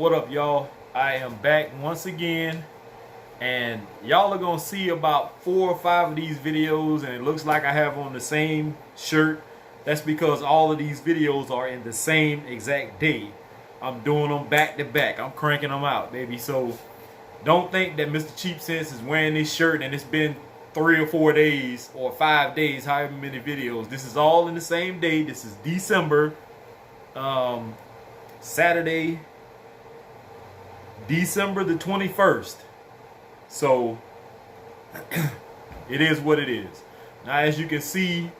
What up, y'all? I am back once again, and y'all are gonna see about 4 or 5 of these videos, and it looks like I have on the same shirt. That's because all of these videos are in the same exact day. I'm doing them back to back. I'm cranking them out, baby. So don't think that Mr. Cheap Sense is wearing this shirt and it's been 3 or 4 days or 5 days, however many videos. This is all in the same day. This is December, Saturday, December the 21st. So it is what it is. Now, as you can see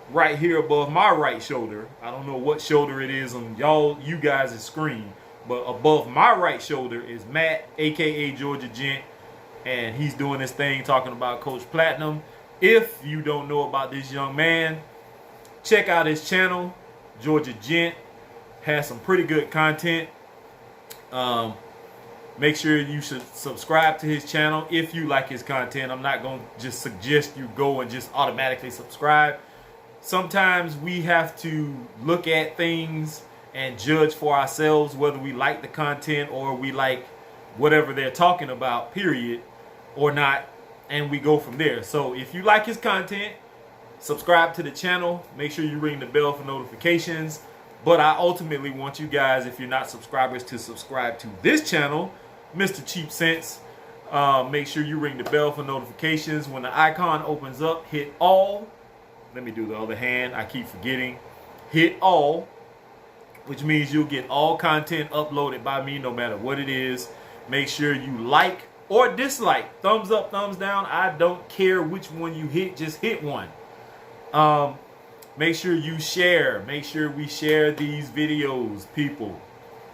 right here above my right shoulder, I don't know what shoulder it is on you guys' screen, but above my right shoulder is Matt, aka Georgia Gent, and he's doing this thing talking about Coach Platinum. If you don't know about this young man, check out his channel. Georgia Gent has some pretty good content. Make sure you should subscribe to his channel if you like his content. I'm not going to just suggest you go and just automatically subscribe. Sometimes we have to look at things and judge for ourselves whether we like the content or we like whatever they're talking about, period, or not, and we go from there. So if you like his content, subscribe to the channel. Make sure you ring the bell for notifications. But I ultimately want you guys, if you're not subscribers, to subscribe to this channel, Mr. Cheap Sense. Make sure you ring the bell for notifications. When the icon opens up, hit all. Let me do the other hand. I keep forgetting. Hit all, which means you'll get all content uploaded by me no matter what it is. Make sure you like or dislike. Thumbs up, thumbs down. I don't care which one you hit. Just hit one. Make sure you share. Make sure we share these videos, people.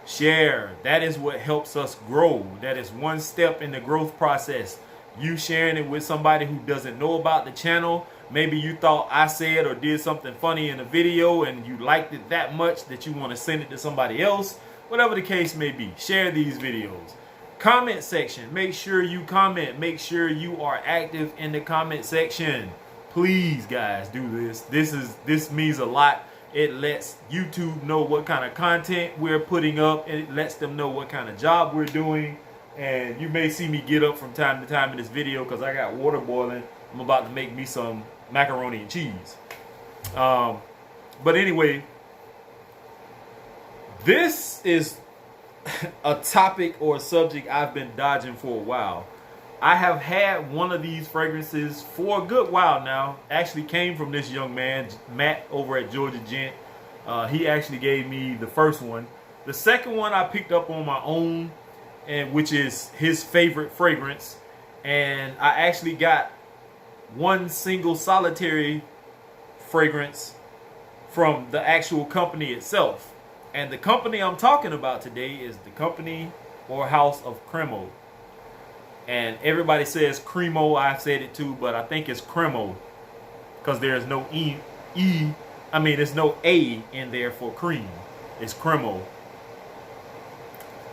Share. That is what helps us grow. That is one step in the growth process. You sharing it with somebody who doesn't know about the channel. Maybe you thought I said or did something funny in a video and you liked it that much that you want to send it to somebody else. Whatever the case may be, share these videos. Comment section. Make sure you comment. Make sure you are active in the comment section. Please, guys, do this. This means a lot. It lets YouTube know what kind of content we're putting up. It lets them know what kind of job we're doing. And you may see me get up from time to time in this video because I got water boiling. I'm about to make me some macaroni and cheese. But anyway, this is a topic or a subject I've been dodging for a while. I have had one of these fragrances for a good while now. Actually came from this young man, Matt, over at Georgia Gent. He actually gave me the first one. The second one I picked up on my own, and which is his favorite fragrance. And I actually got one single solitary fragrance from the actual company itself. And the company I'm talking about today is the company or house of Cremo. And everybody says Cremo. I've said it too, but I think it's Cremo because there's no there's no A in there for cream. It's Cremo.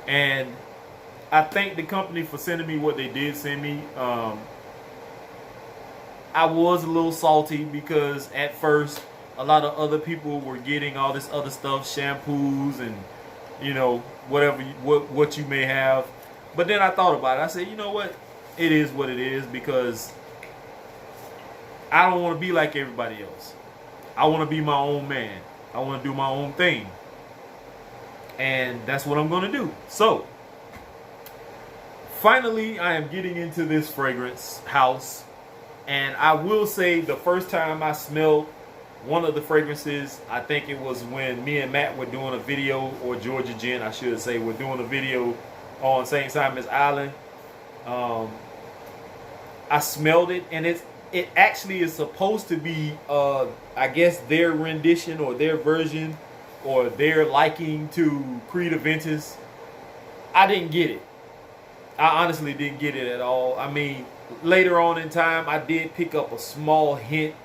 And I thank the company for sending me what they did send me. I was a little salty because at first a lot of other people were getting all this other stuff, shampoos and, you know, whatever, what you may have. But then I thought about it. I said, you know what? It is what it is because I don't want to be like everybody else. I want to be my own man. I want to do my own thing. And that's what I'm going to do. So, finally, I am getting into this fragrance house. And I will say the first time I smelled one of the fragrances, I think it was when me and Matt were doing a video, or Georgia Gent, I should say, we're doing a video on St. Simon's Island. I smelled it, and it actually is supposed to be, I guess, their rendition or their version or their liking to Creed Aventus. I didn't get it. I honestly didn't get it at all. I mean, later on in time, I did pick up a small hint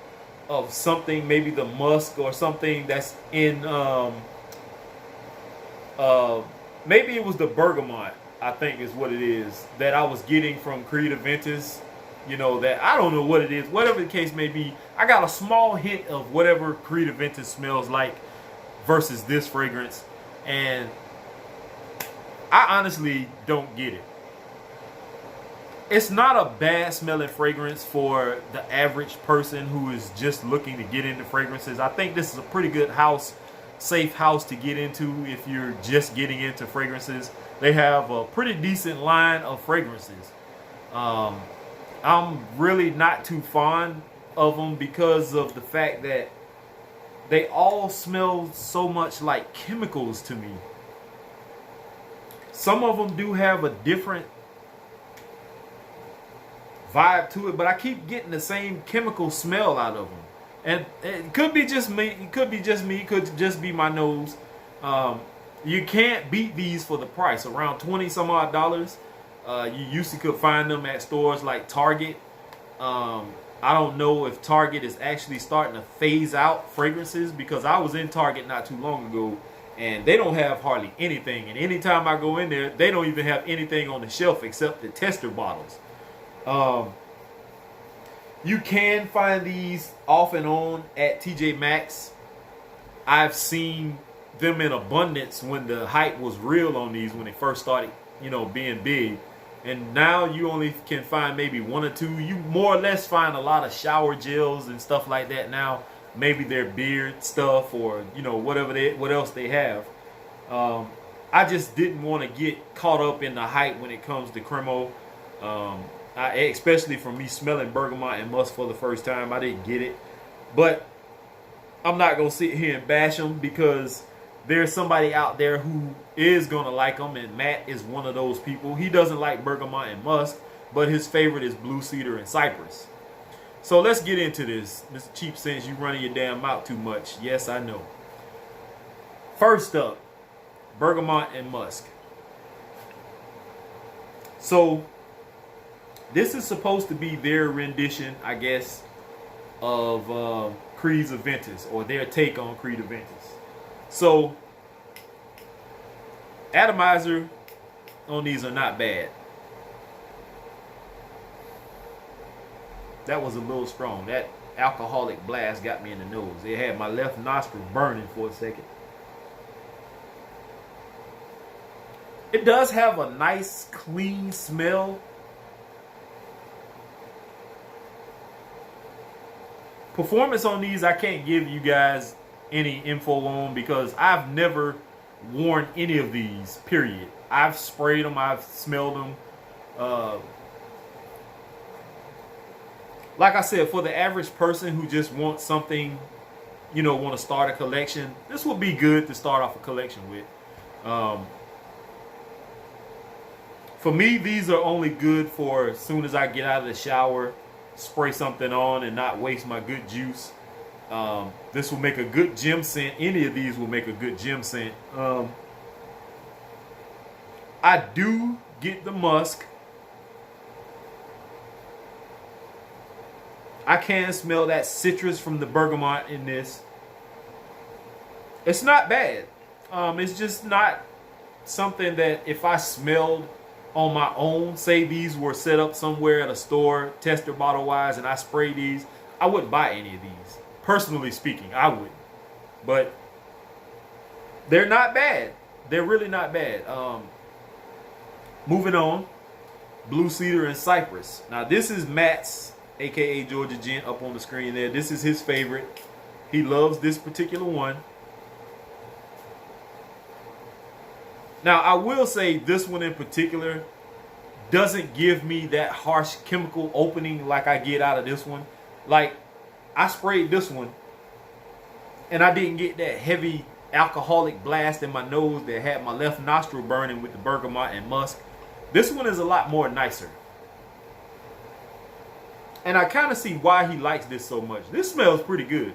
of something, maybe the musk or something that's in, maybe it was the bergamot, I think is what it is, that I was getting from Creed Aventus. You know, that I don't know what it is, whatever the case may be. I got a small hint of whatever Creed Aventus smells like versus this fragrance. And I honestly don't get it. It's not a bad smelling fragrance for the average person who is just looking to get into fragrances. I think this is a pretty good safe house to get into if you're just getting into fragrances. They have a pretty decent line of fragrances. I'm really not too fond of them because of the fact that they all smell so much like chemicals to me. Some of them do have a different vibe to it, but I keep getting the same chemical smell out of them. And it could be just me. It could be just me. It could just be my nose. You can't beat these for the price. Around 20 some odd dollars. You usually could find them at stores like Target. I don't know if Target is actually starting to phase out fragrances, because I was in Target not too long ago and they don't have hardly anything. And anytime I go in there, they don't even have anything on the shelf except the tester bottles. You can find these off and on at TJ Maxx. I've seen them in abundance when the hype was real on these, when they first started, being big. And now you only can find maybe one or two. You more or less find a lot of shower gels and stuff like that now. Maybe their beard stuff or, what else they have. I just didn't want to get caught up in the hype when it comes to Cremo. Especially from me smelling bergamot and musk for the first time. I didn't get it. But I'm not going to sit here and bash them, because there's somebody out there who is going to like them, and Matt is one of those people. He doesn't like bergamot and musk, but his favorite is blue cedar and cypress. So let's get into this. Mr. Cheap Sense, you running your damn mouth too much. Yes, I know. First up, bergamot and musk. So this is supposed to be their rendition, I guess, of Creed's Aventus, or their take on Creed Aventus. So, atomizer on these are not bad. That was a little strong. That alcoholic blast got me in the nose. It had my left nostril burning for a second. It does have a nice, clean smell. Performance on these, I can't give you guys any info on, because I've never worn any of these, period. I've sprayed them, I've smelled them. Like I said, for the average person who just wants something, want to start a collection, this would be good to start off a collection with. For me, these are only good for as soon as I get out of the shower, spray something on and not waste my good juice. This will make a good gym scent. Any of these will make a good gym scent. I do get the musk. I can smell that citrus from the bergamot in this. It's not bad. It's just not something that if I smelled on my own, say these were set up somewhere at a store, tester bottle wise, and I sprayed these, I wouldn't buy any of these. Personally speaking, I wouldn't. But they're not bad. They're really not bad. Moving on, blue cedar and cypress. Now this is Matt's, aka Georgia Gent, up on the screen there. This is his favorite. He loves this particular one. Now, I will say this one in particular doesn't give me that harsh chemical opening like I get out of this one. Like, I sprayed this one, and I didn't get that heavy alcoholic blast in my nose that had my left nostril burning with the bergamot and musk. This one is a lot more nicer. And I kind of see why he likes this so much. This smells pretty good.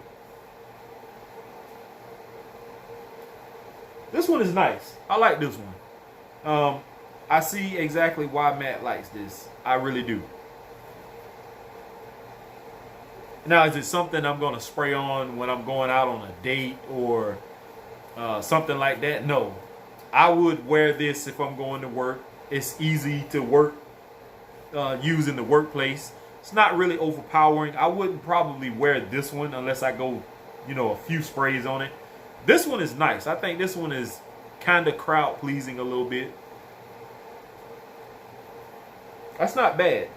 This one is nice. I like this one. I see exactly why Matt likes this. I really do. Now, is it something I'm going to spray on when I'm going out on a date or something like that? No. I would wear this if I'm going to work. It's easy to work, use in the workplace. It's not really overpowering. I wouldn't probably wear this one unless I go, a few sprays on it. This one is nice. I think this one is kind of crowd pleasing a little bit. That's not bad.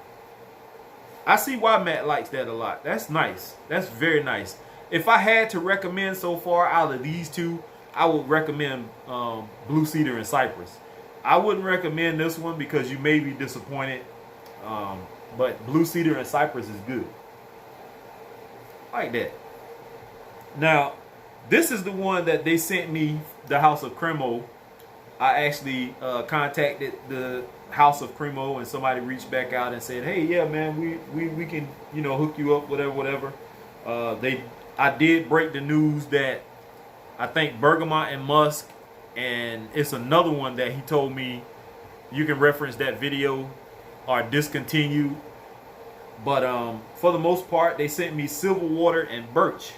I see why Matt likes that a lot. That's nice. That's very nice. If I had to recommend so far out of these two, I would recommend Blue Cedar and Cypress. I wouldn't recommend this one because you may be disappointed. But Blue Cedar and Cypress is good. Like that. Now, this is the one that they sent me, the House of Cremo. I actually contacted the House of Cremo, and somebody reached back out and said, "Hey, yeah, man, we can, you know, hook you up, whatever." I did break the news that I think Bergamot and Musk, and it's another one that he told me you can reference that video, are discontinued. But for the most part, they sent me Silver Water and Birch,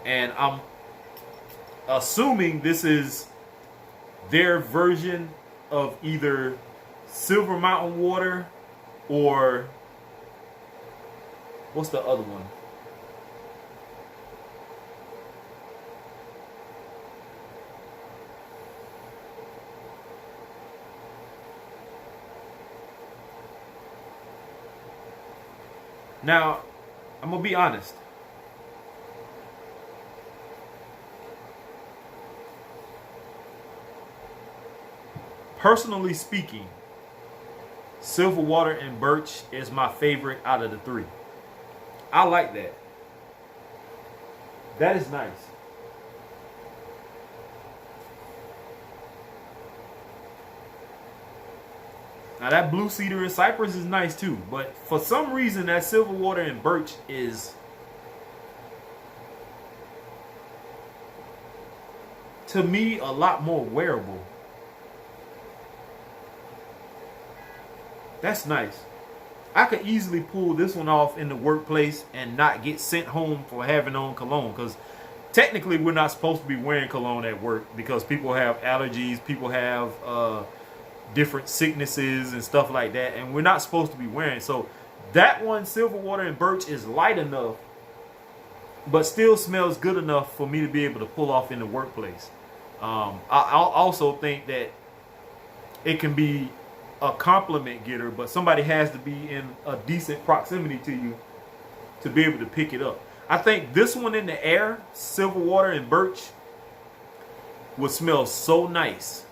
and I'm assuming this is their version of either Silver Mountain Water or what's the other one? Now, I'm gonna be honest. Personally speaking, Silver Water and Birch is my favorite out of the three. I like that. That is nice. Now that Blue Cedar and Cypress is nice too, but for some reason that Silver Water and Birch is, to me, a lot more wearable. That's nice. I could easily pull this one off in the workplace and not get sent home for having on cologne, because technically we're not supposed to be wearing cologne at work because people have allergies, people have different sicknesses and stuff like that, and we're not supposed to be wearing. So that one, Silver Water and Birch, is light enough but still smells good enough for me to be able to pull off in the workplace. I also think that it can be a compliment getter, but somebody has to be in a decent proximity to you to be able to pick it up. I think this one in the air, Silver Water and Birch, would smell so nice.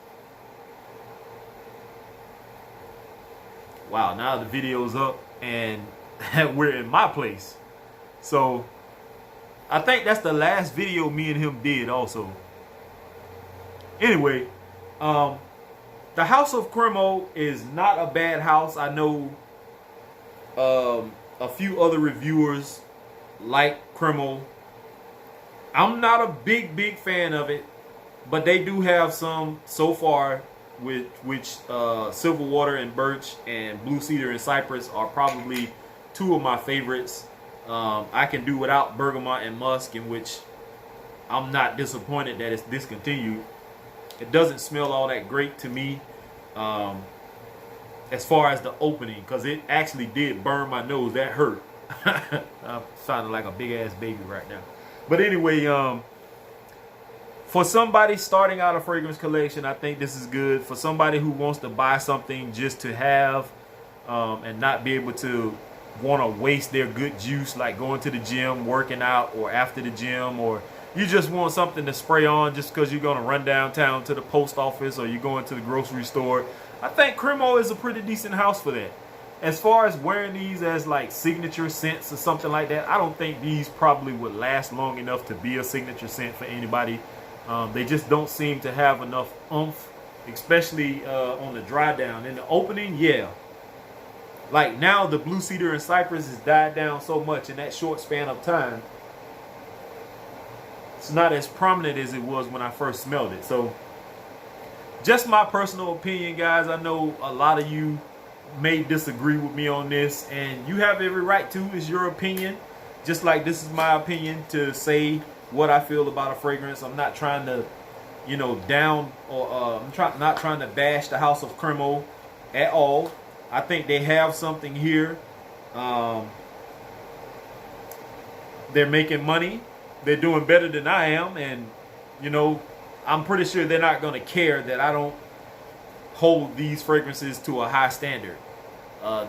Wow, now the video's up and we're in my place. So I think that's the last video me and him did also. Anyway, the House of Cremo is not a bad house. I know a few other reviewers like Cremo. I'm not a big fan of it, but they do have some so far, which Silver Water and Birch and Blue Cedar and Cypress are probably two of my favorites. I can do without Bergamot and Musk, in which I'm not disappointed that it's discontinued. It doesn't smell all that great to me as far as the opening, because it actually did burn my nose. That hurt. I'm sounding like a big ass baby right now. But anyway, for somebody starting out a fragrance collection, I think this is good. For somebody who wants to buy something just to have and not be able to want to waste their good juice, like going to the gym, working out, or after the gym, or you just want something to spray on just because you're going to run downtown to the post office or you're going to the grocery store, I think Cremo is a pretty decent house for that. As far as wearing these as like signature scents or something like that, I don't think these probably would last long enough to be a signature scent for anybody. They just don't seem to have enough oomph, especially on the dry down. In the opening, yeah. Like now the Blue Cedar and Cypress has died down so much in that short span of time. It's not as prominent as it was when I first smelled it. So just my personal opinion, guys. I know a lot of you may disagree with me on this, and you have every right to. It's your opinion. Just like this is my opinion to say what I feel about a fragrance. I'm not trying to, you know, down or not trying to bash the House of Cremo at all. I think they have something here. They're making money. They're doing better than I am, and you know, I'm pretty sure they're not going to care that I don't hold these fragrances to a high standard.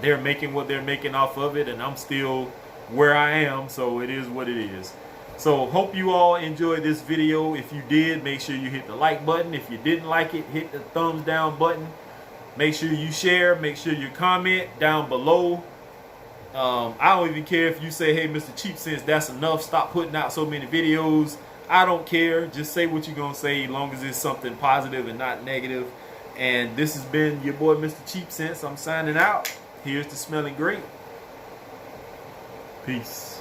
They're making what they're making off of it, and I'm still where I am, so it is what it is. So hope you all enjoyed this video. If you did, make sure you hit the like button. If you didn't like it, hit the thumbs down button. Make sure you share. Make sure you comment down below. I don't even care if you say, hey, Mr. Cheap Sense, that's enough. Stop putting out so many videos. I don't care. Just say what you're going to say, as long as it's something positive and not negative. And this has been your boy, Mr. Cheap Sense. I'm signing out. Here's to smelling great. Peace.